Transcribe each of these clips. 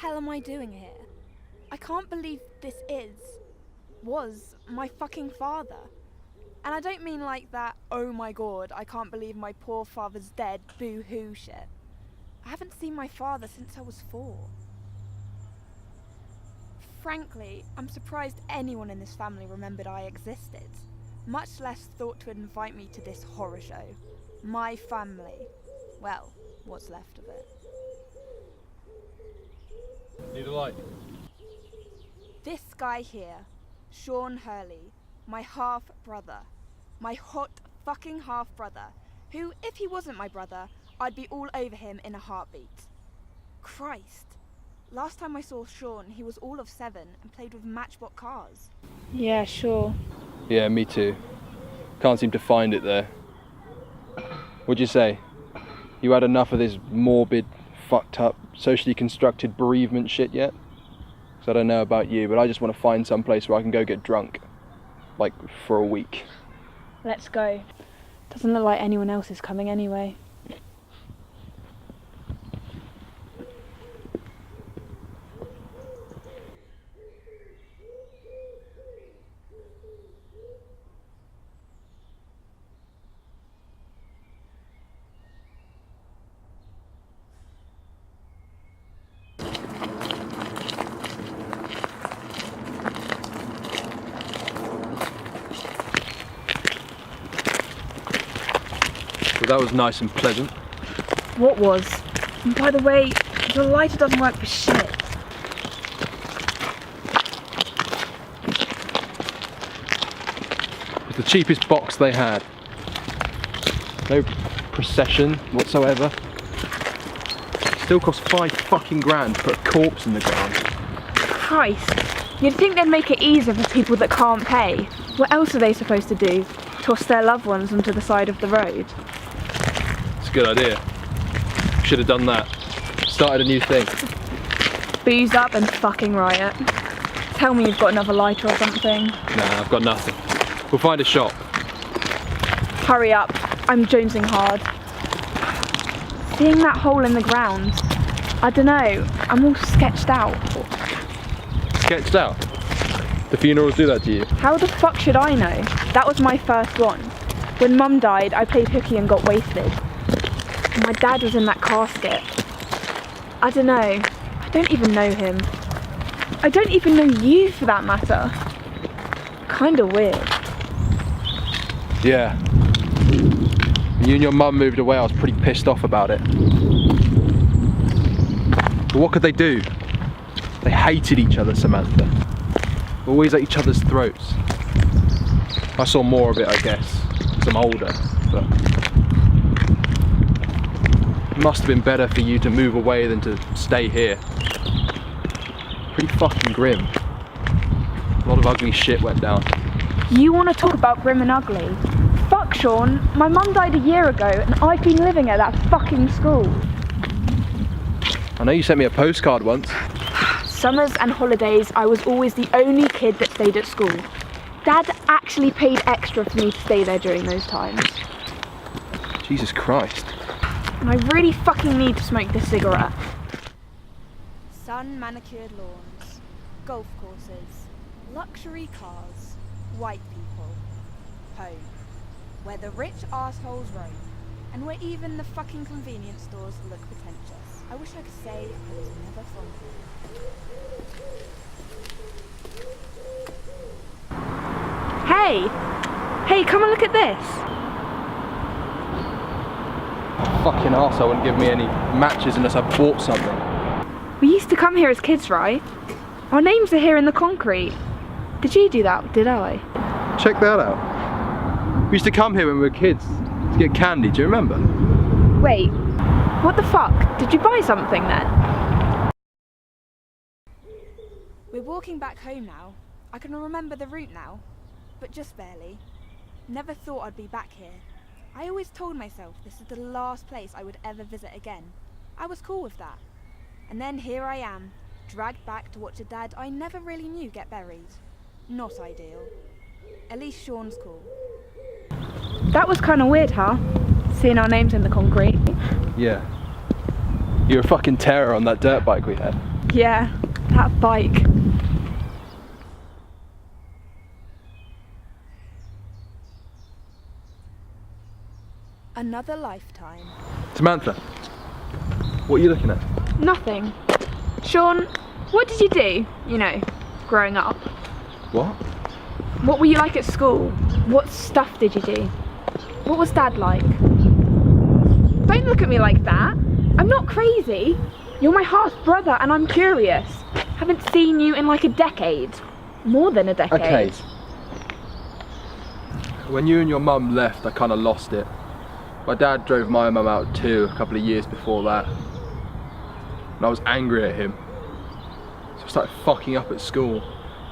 hell am I doing here? I can't believe this was my fucking father. And I don't mean like that, oh my god, I can't believe my poor father's dead, boo-hoo shit. I haven't seen my father since I was 4. Frankly, I'm surprised anyone in this family remembered I existed, much less thought to invite me to this horror show. My family. Well, what's left of it. Need a light? This guy here, Sean Hurley, my half-brother. My hot fucking half-brother, who, if he wasn't my brother, I'd be all over him in a heartbeat. Christ. Last time I saw Sean, he was all of 7 and played with Matchbox cars. Yeah, sure. Yeah, me too. Can't seem to find it there. What'd you say? You had enough of this morbid, fucked up, socially constructed bereavement shit yet? 'Cause I don't know about you, but I just want to find some place where I can go get drunk. Like, for a week. Let's go. Doesn't look like anyone else is coming anyway. Well, that was nice and pleasant. What was? And by the way, the lighter doesn't work for shit. It's the cheapest box they had. No procession whatsoever. Still cost 5 fucking grand to put a corpse in the ground. Christ, you'd think they'd make it easier for people that can't pay. What else are they supposed to do? Toss their loved ones onto the side of the road? It's a good idea. Should have done that. Started a new thing. Booze up and fucking riot. Tell me you've got another lighter or something. Nah, I've got nothing. We'll find a shop. Hurry up, I'm jonesing hard. Seeing that hole in the ground, I don't know, I'm all sketched out. Sketched out? The funerals do that to you? How the fuck should I know? That was my first one. When Mum died, I played hooky and got wasted. My dad was in that casket. I don't know, I don't even know him. I don't even know you for that matter. Kinda weird. Yeah. When you and your mum moved away, I was pretty pissed off about it. But what could they do? They hated each other, Samantha. Always at each other's throats. I saw more of it, I guess, because I'm older, but it must have been better for you to move away than to stay here. Pretty fucking grim. A lot of ugly shit went down. You want to talk about grim and ugly? Fuck Sean, my mum died a year ago and I've been living at that fucking school. I know you sent me a postcard once. Summers and holidays, I was always the only kid that stayed at school. Dad actually paid extra for me to stay there during those times. Jesus Christ. And I really fucking need to smoke this cigarette. Sun-manicured lawns, golf courses, luxury cars, white people, home, where the rich arseholes roam, and where even the fucking convenience stores look pretentious. I wish I could say I was never from here. Hey! Hey, come and look at this! Fucking arsehole wouldn't give me any matches unless I bought something. We used to come here as kids, right? Our names are here in the concrete. Did you do that? Did I? Check that out. We used to come here when we were kids to get candy, do you remember? Wait, what the fuck? Did you buy something then? We're walking back home now. I can remember the route now, but just barely. Never thought I'd be back here. I always told myself this is the last place I would ever visit again. I was cool with that. And then here I am, dragged back to watch a dad I never really knew get buried. Not ideal. At least Sean's cool. That was kind of weird, huh? Seeing our names in the concrete. Yeah. You were a fucking terror on that dirt bike we had. Yeah, that bike. Another lifetime. Samantha, what are you looking at? Nothing. Sean, what did you do, growing up? What? What were you like at school? What stuff did you do? What was Dad like? Don't look at me like that. I'm not crazy. You're my half brother and I'm curious. Haven't seen you in like a decade. More than a decade. Okay. When you and your mum left, I kind of lost it. My dad drove my mum out too a couple of years before that. And I was angry at him. So I started fucking up at school,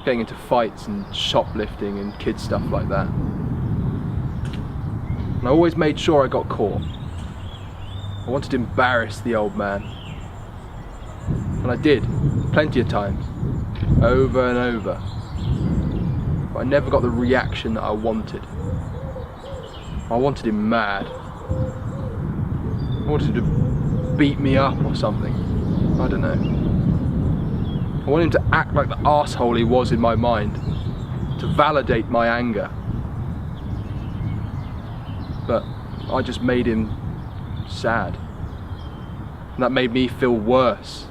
getting into fights and shoplifting and kid stuff like that. And I always made sure I got caught. I wanted to embarrass the old man. And I did, plenty of times, over and over. But I never got the reaction that I wanted. I wanted him mad. I wanted him to beat me up or something. I don't know. I wanted him to act like the arsehole he was in my mind, to validate my anger. But I just made him sad. And that made me feel worse.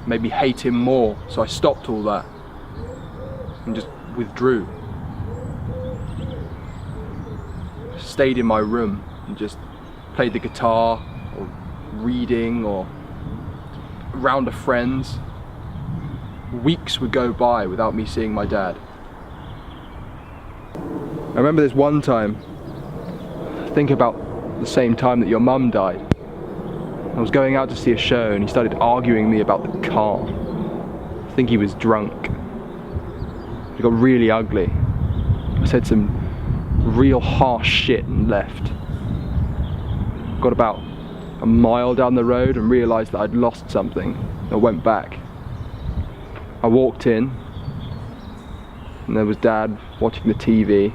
Made me hate him more, so I stopped all that and just withdrew. Stayed in my room and just played the guitar or reading or around of friends. Weeks would go by without me seeing my dad. I remember this one time, think about the same time that your mum died. I was going out to see a show and he started arguing me about the car. I think he was drunk. It got really ugly. I said some real harsh shit and left. Got about a mile down the road and realised that I'd lost something. I went back. I walked in and there was Dad watching the TV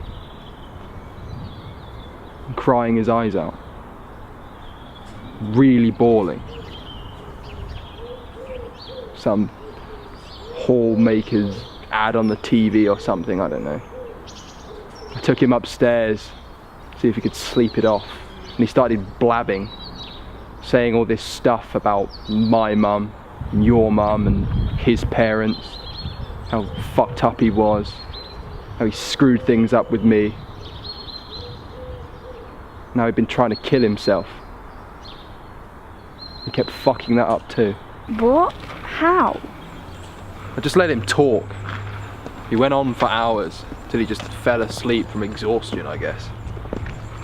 and crying his eyes out. Really bawling. Some hall maker's ad on the TV or something, I don't know. I took him upstairs, see if he could sleep it off, and he started blabbing, saying all this stuff about my mum, and your mum, and his parents, how fucked up he was, how he screwed things up with me. Now he'd been trying to kill himself. He kept fucking that up too. What? How? I just let him talk. He went on for hours, till he just fell asleep from exhaustion, I guess.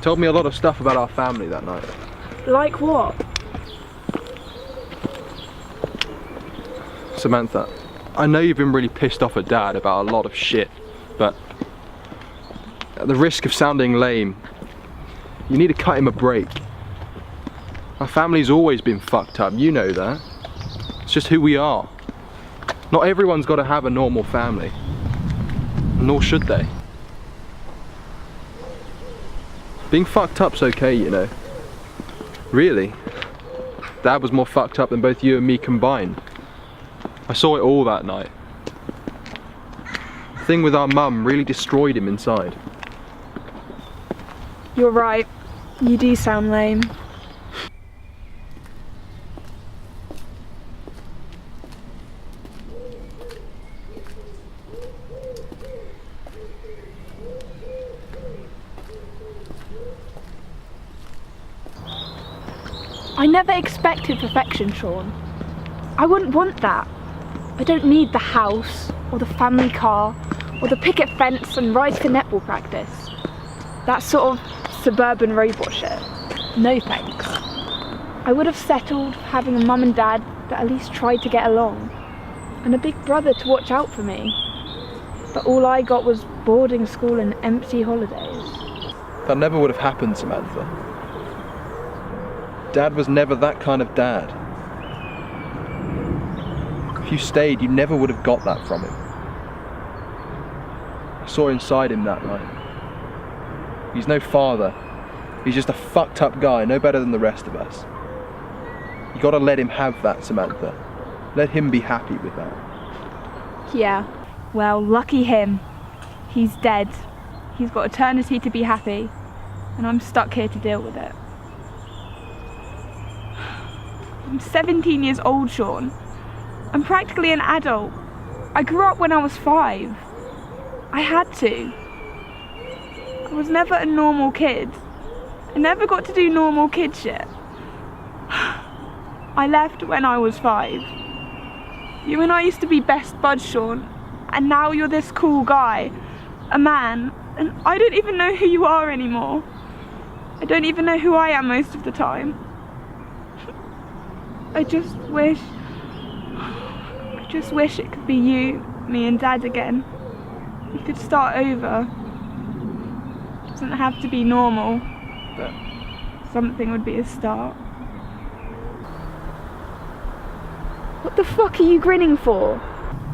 Told me a lot of stuff about our family that night. Like what? Samantha, I know you've been really pissed off at Dad about a lot of shit, but at the risk of sounding lame, you need to cut him a break. Our family's always been fucked up, you know that. It's just who we are. Not everyone's got to have a normal family, nor should they. Being fucked up's okay, you know. Really. Dad was more fucked up than both you and me combined. I saw it all that night. The thing with our mum really destroyed him inside. You're right. You do sound lame. I never expected perfection, Sean. I wouldn't want that. I don't need the house, or the family car, or the picket fence and rides for netball practice. That sort of suburban robot shit. No thanks. I would have settled for having a mum and dad that at least tried to get along, and a big brother to watch out for me. But all I got was boarding school and empty holidays. That never would have happened, Samantha. Dad was never that kind of dad. If you stayed, you never would have got that from him. I saw inside him that night. He's no father. He's just a fucked up guy, no better than the rest of us. You gotta let him have that, Samantha. Let him be happy with that. Yeah, well, lucky him. He's dead. He's got eternity to be happy, and I'm stuck here to deal with it. I'm 17 years old, Sean. I'm practically an adult. I grew up when I was 5. I had to. I was never a normal kid. I never got to do normal kid shit. I left when I was 5. You and I used to be best buds, Sean, and now you're this cool guy, a man, and I don't even know who you are anymore. I don't even know who I am most of the time. I just wish it could be you, me and Dad again. We could start over. It doesn't have to be normal, but something would be a start. What the fuck are you grinning for?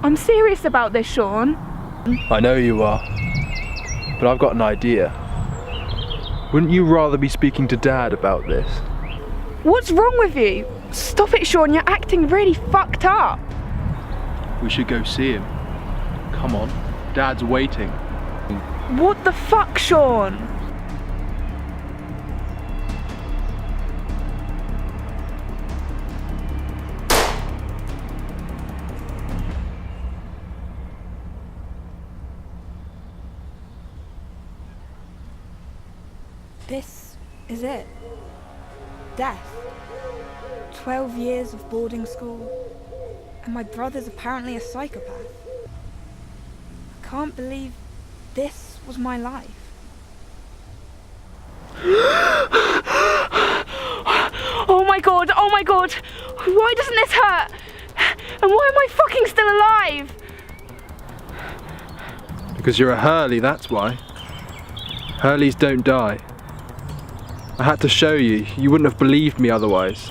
I'm serious about this, Sean. I know you are, but I've got an idea. Wouldn't you rather be speaking to Dad about this? What's wrong with you? Stop it, Sean, you're acting really fucked up. We should go see him. Come on, Dad's waiting. What the fuck, Sean? This is it. Death. 12 years of boarding school. And my brother's apparently a psychopath. I can't believe this was my life. Oh my god, oh my god! Why doesn't this hurt? And why am I fucking still alive? Because you're a Hurley, that's why. Hurleys don't die. I had to show you, you wouldn't have believed me otherwise.